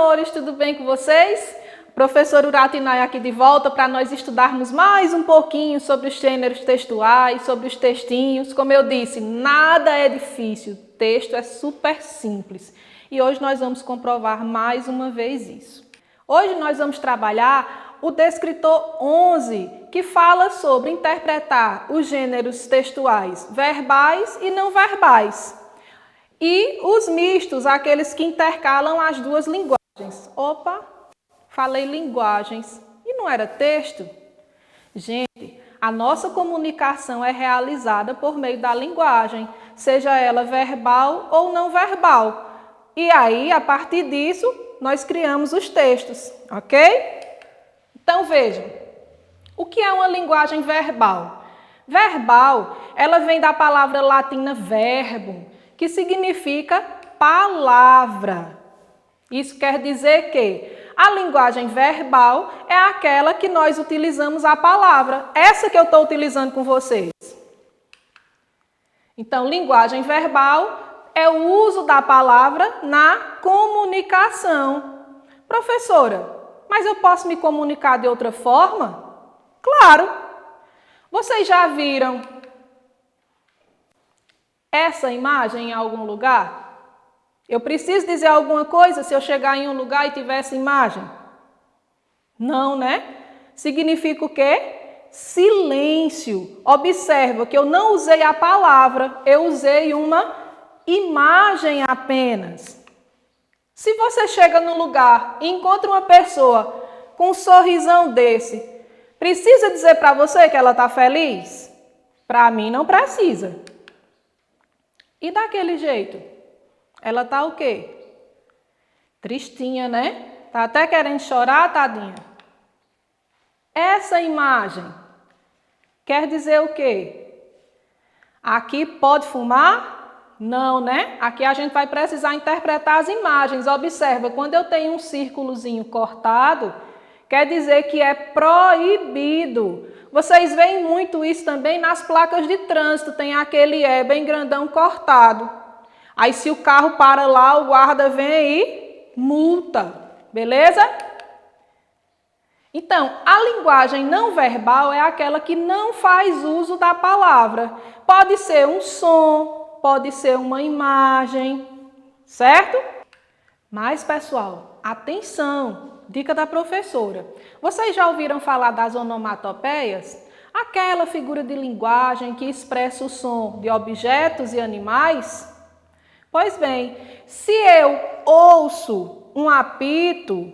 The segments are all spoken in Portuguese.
professores, tudo bem com vocês? Professor Uratinai aqui de volta para nós estudarmos mais um pouquinho sobre os gêneros textuais, sobre os textinhos. Como eu disse, nada é difícil, o texto é super simples. E hoje nós vamos comprovar mais uma vez isso. Hoje nós vamos trabalhar o descritor 11, que fala sobre interpretar os gêneros textuais verbais e não verbais. E os mistos, aqueles que intercalam as duas linguagens. Opa, falei linguagens e não era texto? Gente, a nossa comunicação é realizada por meio da linguagem, seja ela verbal ou não verbal. E aí, a partir disso, nós criamos os textos, ok? Então, vejam, o que é uma linguagem verbal? Verbal, ela vem da palavra latina verbum, que significa palavra. Isso quer dizer que a linguagem verbal é aquela que nós utilizamos a palavra, essa que eu estou utilizando com vocês. Então, linguagem verbal é o uso da palavra na comunicação. Professora, mas eu posso me comunicar de outra forma? Claro! Vocês já viram essa imagem em algum lugar? Eu preciso dizer alguma coisa se eu chegar em um lugar e tiver essa imagem? Não, né? Significa o quê? Silêncio. Observa que eu não usei a palavra, eu usei uma imagem apenas. Se você chega num lugar e encontra uma pessoa com um sorrisão desse, precisa dizer para você que ela está feliz? Para mim não precisa. E daquele jeito? Ela está o quê? Tristinha, né? Está até querendo chorar, tadinha. Essa imagem quer dizer o quê? Aqui pode fumar? Não, né? Aqui a gente vai precisar interpretar as imagens. Observa, quando eu tenho um círculozinho cortado, quer dizer que é proibido. Vocês veem muito isso também nas placas de trânsito, tem aquele E bem grandão cortado. Aí se o carro para lá, o guarda vem aí, multa, beleza? Então, a linguagem não verbal é aquela que não faz uso da palavra. Pode ser um som, pode ser uma imagem, certo? Mas, pessoal, atenção! Dica da professora. Vocês já ouviram falar das onomatopeias? Aquela figura de linguagem que expressa o som de objetos e animais? Pois bem, se eu ouço um apito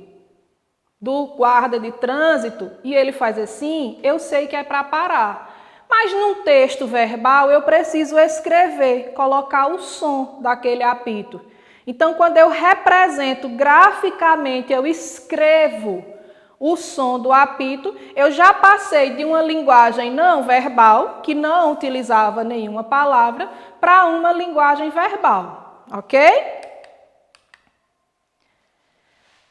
do guarda de trânsito e ele faz assim, eu sei que é para parar. Mas num texto verbal eu preciso escrever, colocar o som daquele apito. Então, quando eu represento graficamente, eu escrevo o som do apito, eu já passei de uma linguagem não verbal, que não utilizava nenhuma palavra, para uma linguagem verbal, ok?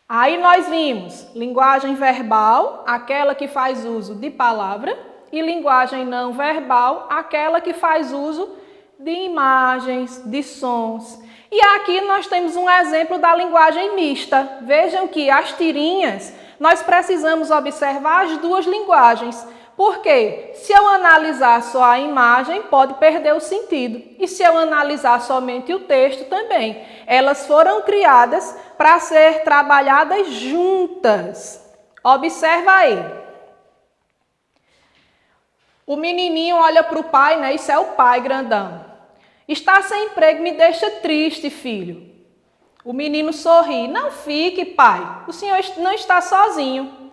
Aí nós vimos linguagem verbal, aquela que faz uso de palavra, e linguagem não verbal, aquela que faz uso de imagens, de sons. E aqui nós temos um exemplo da linguagem mista. Vejam que as tirinhas, nós precisamos observar as duas linguagens. Por quê? Se eu analisar só a imagem, pode perder o sentido. E se eu analisar somente o texto também. Elas foram criadas para ser trabalhadas juntas. Observa aí. O menininho olha para o pai, né? Isso é o pai grandão. Está sem emprego me deixa triste, filho. O menino sorri. Não fique, pai. O senhor não está sozinho.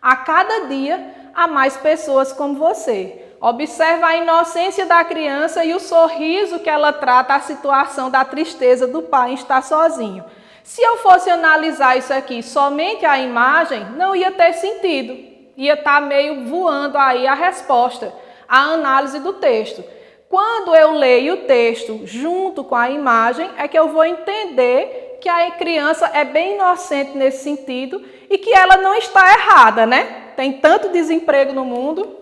A cada dia há mais pessoas como você. Observa a inocência da criança e o sorriso que ela trata a situação da tristeza do pai em estar sozinho. Se eu fosse analisar isso aqui somente a imagem, não ia ter sentido. Ia estar meio voando aí a resposta, a análise do texto. Quando eu leio o texto junto com a imagem, é que eu vou entender que a criança é bem inocente nesse sentido e que ela não está errada, né? Tem tanto desemprego no mundo.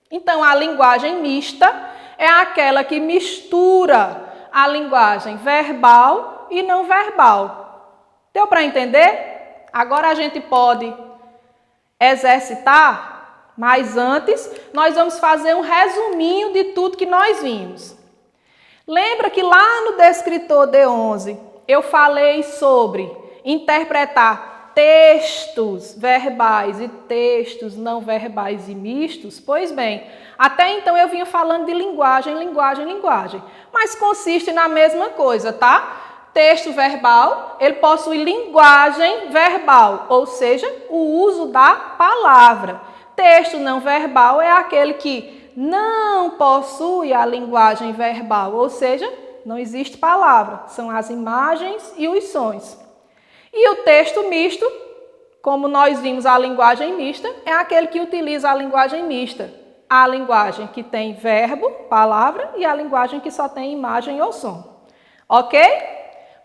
Então, a linguagem mista é aquela que mistura a linguagem verbal e não verbal. Deu para entender? Agora a gente pode exercitar, mas antes nós vamos fazer um resuminho de tudo que nós vimos. Lembra que lá no descritor D11 eu falei sobre interpretar textos verbais e textos não verbais e mistos? Pois bem, até então eu vinha falando de linguagem, mas consiste na mesma coisa, tá? Texto verbal, ele possui linguagem verbal, ou seja, o uso da palavra. Texto não verbal é aquele que não possui a linguagem verbal, ou seja, não existe palavra, são as imagens e os sons. E o texto misto, como nós vimos a linguagem mista, é aquele que utiliza a linguagem mista. A linguagem que tem verbo, palavra, e a linguagem que só tem imagem ou som. Ok?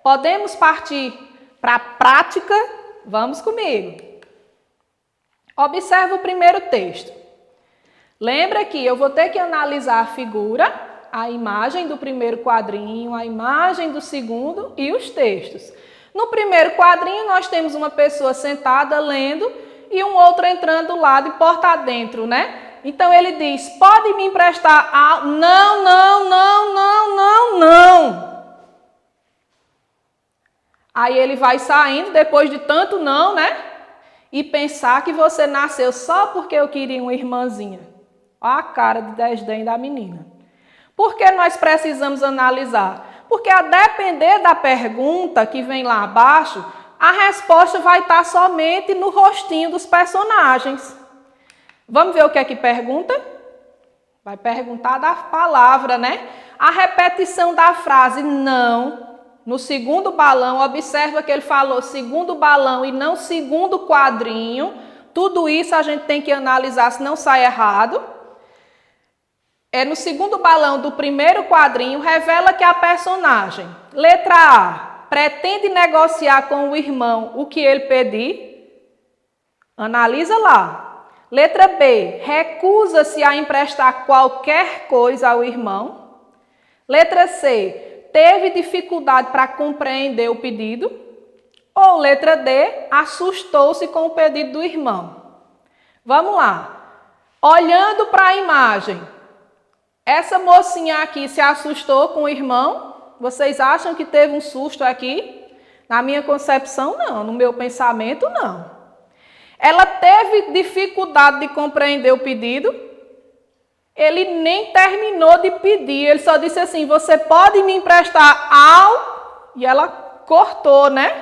Podemos partir para a prática? Vamos comigo. Observe o primeiro texto. Lembra que eu vou ter que analisar a figura, a imagem do primeiro quadrinho, a imagem do segundo e os textos. No primeiro quadrinho, nós temos uma pessoa sentada lendo e um outro entrando do lado e porta adentro, né? Então ele diz, pode me emprestar a... Não, não, não, não, não, não. Aí ele vai saindo depois de tanto não, né? E pensar que você nasceu só porque eu queria uma irmãzinha. Olha a cara de desdém da menina. Por que nós precisamos analisar? Porque a depender da pergunta que vem lá abaixo, a resposta vai estar somente no rostinho dos personagens. Vamos ver o que é que pergunta? Vai perguntar da palavra, né? A repetição da frase não. No segundo balão, observa que ele falou segundo balão e não segundo quadrinho. Tudo isso a gente tem que analisar se não sai errado. É no segundo balão do primeiro quadrinho, revela que a personagem, letra A, pretende negociar com o irmão o que ele pedir. Analisa lá. Letra B, recusa-se a emprestar qualquer coisa ao irmão. Letra C, teve dificuldade para compreender o pedido. Ou letra D, assustou-se com o pedido do irmão. Vamos lá. Olhando para a imagem, essa mocinha aqui se assustou com o irmão? Vocês acham que teve um susto aqui? Na minha concepção, não. No meu pensamento, não. Ela teve dificuldade de compreender o pedido? Ele nem terminou de pedir. Ele só disse assim, você pode me emprestar ao... E ela cortou, né?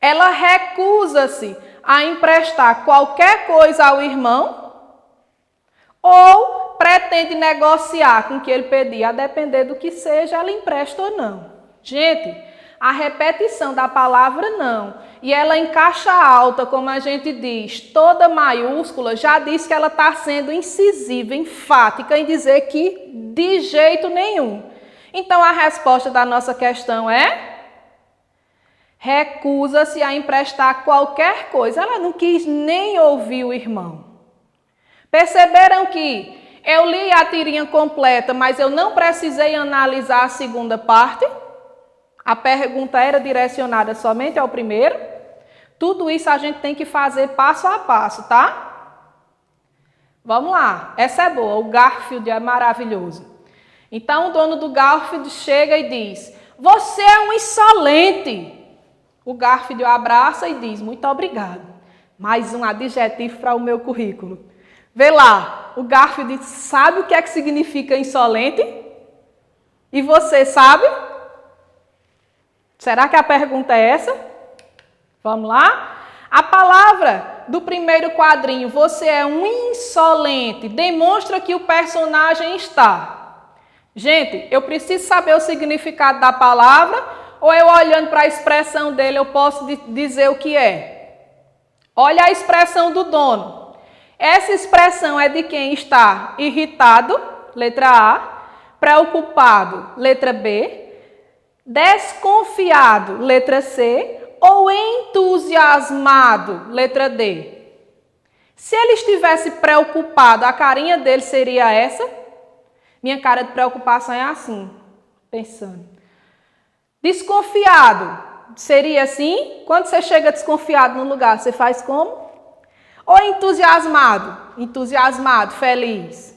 Ela recusa-se a emprestar qualquer coisa ao irmão ou pretende negociar com o que ele pedir, a depender do que seja, ela empresta ou não. Gente, a repetição da palavra não, e ela em caixa alta, como a gente diz, toda maiúscula, já diz que ela está sendo incisiva, enfática em dizer que de jeito nenhum. Então, a resposta da nossa questão é... recusa-se a emprestar qualquer coisa. Ela não quis nem ouvir o irmão. Perceberam que eu li a tirinha completa, mas eu não precisei analisar a segunda parte? A pergunta era direcionada somente ao primeiro? Tudo isso a gente tem que fazer passo a passo, tá? Vamos lá. Essa é boa. O Garfield é maravilhoso. Então, o dono do Garfield chega e diz, você é um insolente. O Garfield abraça e diz, muito obrigado. Mais um adjetivo para o meu currículo. Vê lá, o Garfield sabe o que é que significa insolente? E você sabe? Será que a pergunta é essa? Vamos lá? A palavra do primeiro quadrinho, você é um insolente, demonstra que o personagem está. Gente, eu preciso saber o significado da palavra ou eu olhando para a expressão dele eu posso dizer o que é? Olha a expressão do dono. Essa expressão é de quem está irritado, letra A, preocupado, letra B, desconfiado, letra C, ou entusiasmado, letra D. Se ele estivesse preocupado, a carinha dele seria essa? Minha cara de preocupação é assim, pensando. Desconfiado, Seria assim? Quando você chega desconfiado no lugar, você faz como? Ou entusiasmado? Entusiasmado, feliz.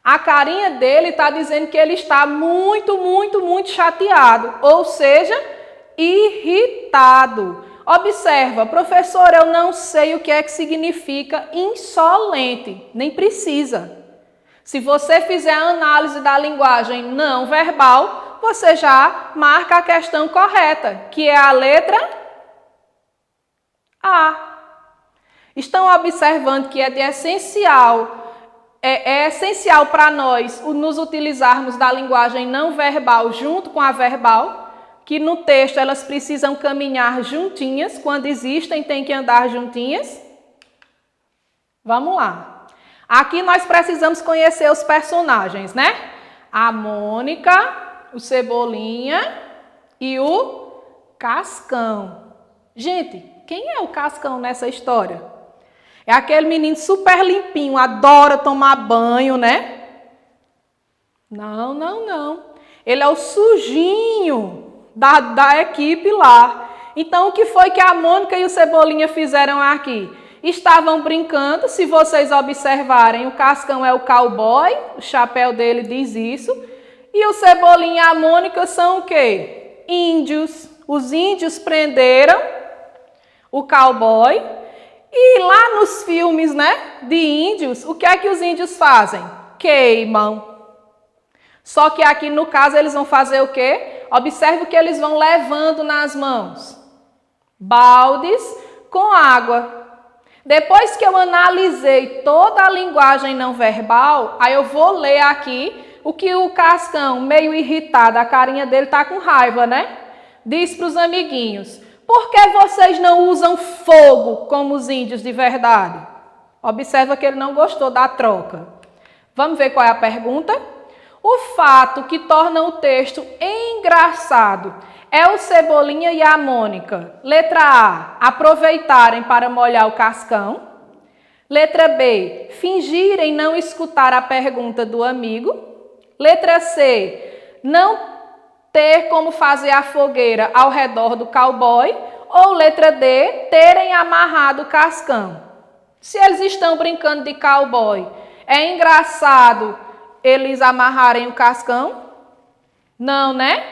A carinha dele está dizendo que ele está muito, muito, muito chateado. Ou seja, irritado. Observa, professor, eu não sei o que é que significa insolente. Nem precisa. Se você fizer a análise da linguagem não verbal, você já marca a questão correta, que é a letra A. Estão observando que é essencial para nós nos utilizarmos da linguagem não verbal junto com a verbal, que no texto elas precisam caminhar juntinhas, quando existem tem que andar juntinhas? Vamos lá. Aqui nós precisamos conhecer os personagens, né? A Mônica, o Cebolinha e o Cascão. Gente, quem é o Cascão nessa história? É aquele menino super limpinho, adora tomar banho, né? Não, não, não. Ele é o sujinho da equipe lá. Então, o que foi que a Mônica e o Cebolinha fizeram aqui? Estavam brincando, se vocês observarem, o Cascão é o cowboy, o chapéu dele diz isso. E o Cebolinha e a Mônica são o quê? Índios. Os índios prenderam o cowboy. E lá nos filmes, né, de índios, o que é que os índios fazem? Queimam. Só que aqui no caso eles vão fazer o quê? Observe o que eles vão levando nas mãos. Baldes com água. Depois que eu analisei toda a linguagem não verbal, aí eu vou ler aqui o que o Cascão, meio irritado, a carinha dele tá com raiva, né? Diz para os amiguinhos: por que vocês não usam fogo como os índios de verdade? Observa que ele não gostou da troca. Vamos ver qual é a pergunta? O fato que torna o texto engraçado é o Cebolinha e a Mônica. Letra A, aproveitarem para molhar o Cascão. Letra B, fingirem não escutar a pergunta do amigo. Letra C, não ter como fazer a fogueira ao redor do cowboy. Ou letra D, terem amarrado o Cascão. Se eles estão brincando de cowboy, é engraçado eles amarrarem o Cascão? Não, né?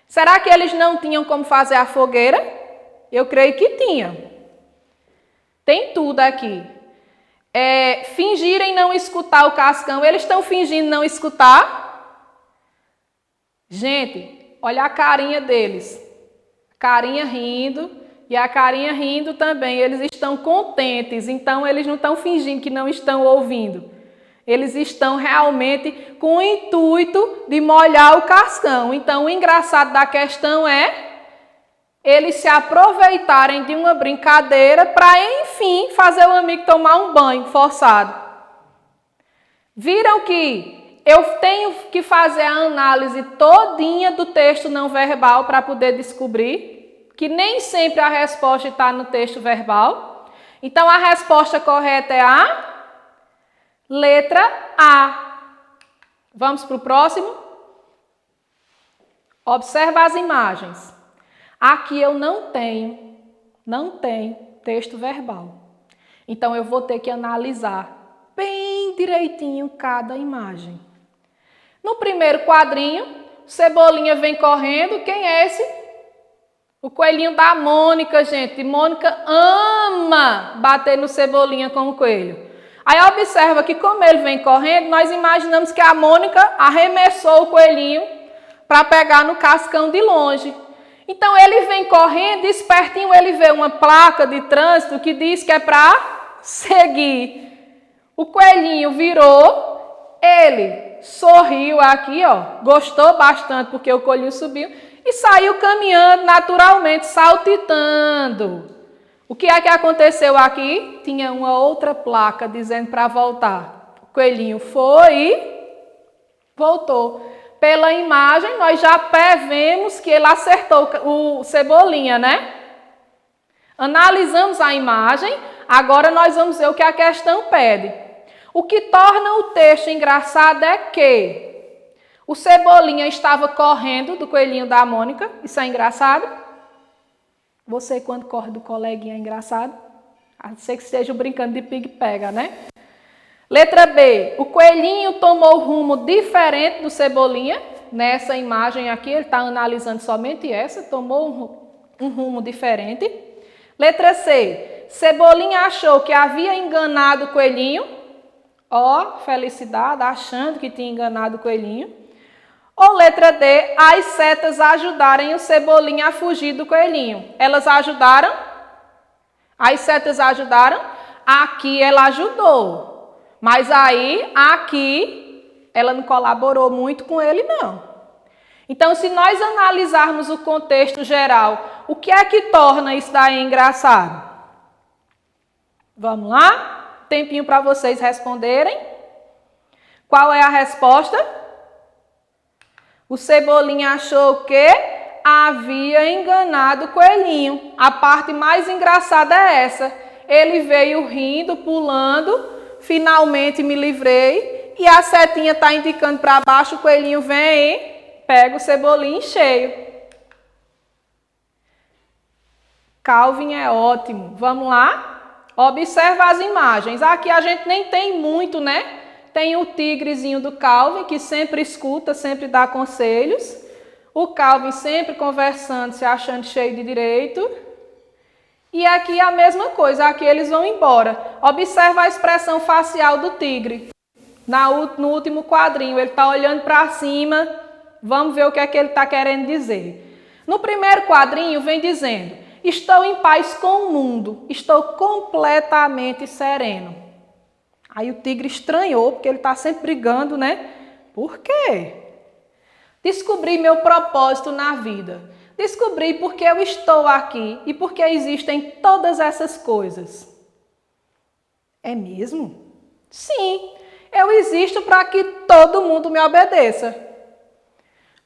Será que eles não tinham como fazer a fogueira? Eu creio que tinham. Tem tudo aqui. Fingirem não escutar o Cascão. Eles estão fingindo não escutar? Gente, olha a carinha deles. Carinha rindo e a carinha rindo também. Eles estão contentes, então eles não estão fingindo que não estão ouvindo. Eles estão realmente com o intuito de molhar o Cascão. Então, o engraçado da questão é eles se aproveitarem de uma brincadeira para, enfim, fazer o amigo tomar um banho forçado. Viram que eu tenho que fazer a análise todinha do texto não verbal para poder descobrir que nem sempre a resposta está no texto verbal. Então, a resposta correta é a letra A. Vamos para o próximo? Observa as imagens. Aqui eu não tenho texto verbal. Então, eu vou ter que analisar bem direitinho cada imagem. No primeiro quadrinho, Cebolinha vem correndo. Quem é esse? O coelhinho da Mônica, gente. Mônica ama bater no Cebolinha com o coelho. Aí observa que como ele vem correndo, nós imaginamos que a Mônica arremessou o coelhinho para pegar no Cascão de longe. Então ele vem correndo, espertinho, ele vê uma placa de trânsito que diz que é para seguir. O coelhinho virou, ele sorriu aqui, ó, gostou bastante porque o coelhinho subiu e saiu caminhando naturalmente, saltitando. O que é que aconteceu aqui? Tinha uma outra placa dizendo para voltar. O coelhinho foi e voltou. Pela imagem, nós já prevemos que ele acertou o Cebolinha, né? Analisamos a imagem, agora nós vamos ver o que a questão pede. O que torna o texto engraçado é que o Cebolinha estava correndo do coelhinho da Mônica, isso é engraçado? Você, quando corre do coleguinha, é engraçado? A não ser que estejam brincando de pigue-pega, né? Letra B. O coelhinho tomou rumo diferente do Cebolinha. Nessa imagem aqui, ele está analisando somente essa. Tomou um rumo diferente. Letra C. Cebolinha achou que havia enganado o coelhinho. Ó, felicidade, achando que tinha enganado o coelhinho. Ou letra D. As setas ajudarem o Cebolinha a fugir do coelhinho. Elas ajudaram? As setas ajudaram? Aqui ela ajudou. Mas aí, aqui, ela não colaborou muito com ele, não. Então, se nós analisarmos o contexto geral, o que é que torna isso daí engraçado? Vamos lá? Tempinho para vocês responderem. Qual é a resposta? O Cebolinha achou que havia enganado o coelhinho. A parte mais engraçada é essa. Ele veio rindo, pulando. Finalmente me livrei. E a setinha está indicando para baixo, o coelhinho vem e pega o Cebolinha em cheio. Calvin é ótimo. Vamos lá? Observa as imagens. Aqui a gente nem tem muito, né? Tem o tigrezinho do Calvin, que sempre escuta, sempre dá conselhos. O Calvin sempre conversando, se achando cheio de direito. E aqui a mesma coisa, aqui eles vão embora. Observa a expressão facial do tigre. No último quadrinho, ele está olhando para cima. Vamos ver o que é que ele está querendo dizer. No primeiro quadrinho vem dizendo: estou em paz com o mundo, estou completamente sereno. Aí o tigre estranhou, porque ele está sempre brigando, né? Por quê? Descobri meu propósito na vida. Descobri porque eu estou aqui e porque existem todas essas coisas. É mesmo? Sim, eu existo para que todo mundo me obedeça.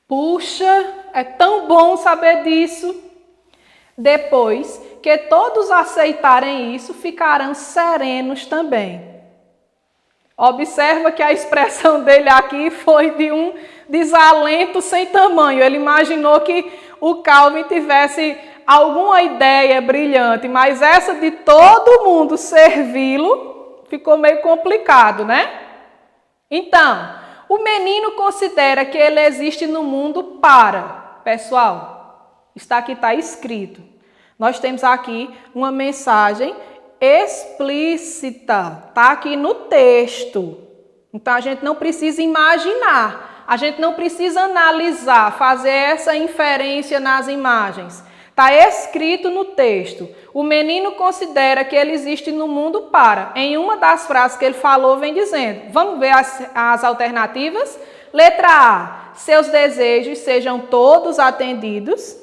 Puxa, é tão bom saber disso. Depois que todos aceitarem isso, ficarão serenos também. Observa que a expressão dele aqui foi de um desalento sem tamanho. Ele imaginou que o Calvin tivesse alguma ideia brilhante, mas essa de todo mundo servi-lo ficou meio complicado, né? Então, o menino considera que ele existe no mundo para. Pessoal, está escrito. Nós temos aqui uma mensagem explícita, está aqui no texto. Então, a gente não precisa imaginar, a gente não precisa analisar, fazer essa inferência nas imagens. Está escrito no texto. O menino considera que ele existe no mundo para. Em uma das frases que ele falou, vem dizendo. Vamos ver as alternativas? Letra A. Seus desejos sejam todos atendidos.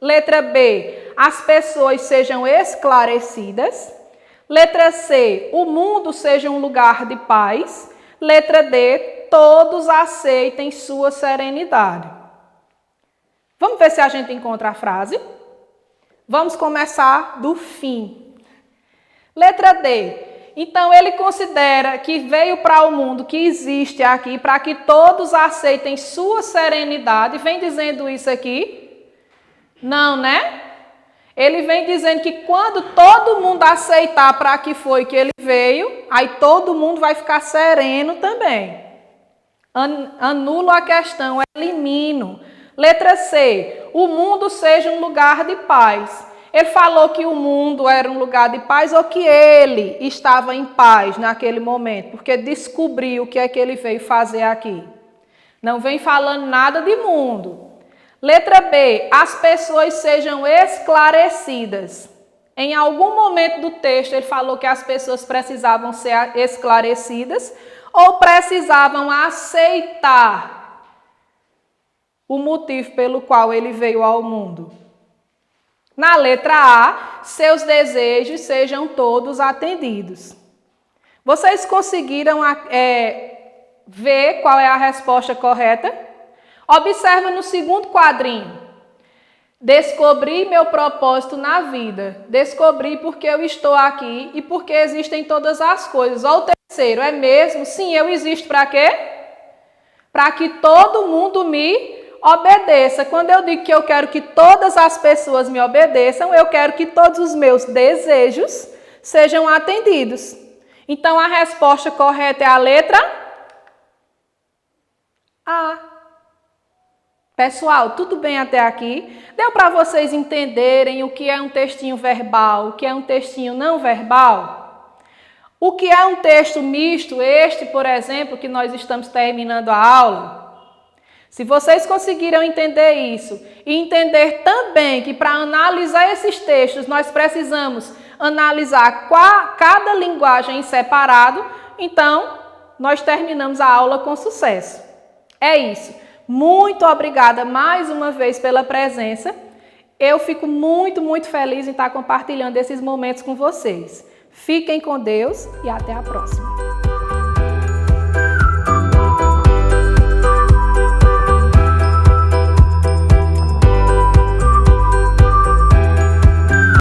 Letra B. As pessoas sejam esclarecidas. Letra C. O mundo seja um lugar de paz. Letra D. Todos aceitem sua serenidade. Vamos ver se a gente encontra a frase? Vamos começar do fim. Letra D. Então, ele considera que veio para o mundo, que existe aqui, para que todos aceitem sua serenidade. Vem dizendo isso aqui? Não, né? Ele vem dizendo que quando todo mundo aceitar para que foi que ele veio, aí todo mundo vai ficar sereno também. Anulo a questão, elimino. Letra C. O mundo seja um lugar de paz. Ele falou que o mundo era um lugar de paz ou que ele estava em paz naquele momento, porque descobriu o que é que ele veio fazer aqui. Não vem falando nada de mundo. Letra B. As pessoas sejam esclarecidas. Em algum momento do texto ele falou que as pessoas precisavam ser esclarecidas ou precisavam aceitar o motivo pelo qual ele veio ao mundo. Na letra A, seus desejos sejam todos atendidos. Vocês conseguiram ver qual é a resposta correta? Observa no segundo quadrinho. Descobri meu propósito na vida. Descobri porque eu estou aqui e porque existem todas as coisas. Ou o terceiro, é mesmo? Sim, eu existo para quê? Para que todo mundo me obedeça. Quando eu digo que eu quero que todas as pessoas me obedeçam, eu quero que todos os meus desejos sejam atendidos. Então, a resposta correta é a letra A. Pessoal, tudo bem até aqui? Deu para vocês entenderem o que é um textinho verbal, o que é um textinho não verbal? O que é um texto misto, este, por exemplo, que nós estamos terminando a aula? Se vocês conseguiram entender isso e entender também que para analisar esses textos nós precisamos analisar cada linguagem em separado, então nós terminamos a aula com sucesso. É isso. Muito obrigada mais uma vez pela presença. Eu fico muito feliz em estar compartilhando esses momentos com vocês. Fiquem com Deus e até a próxima.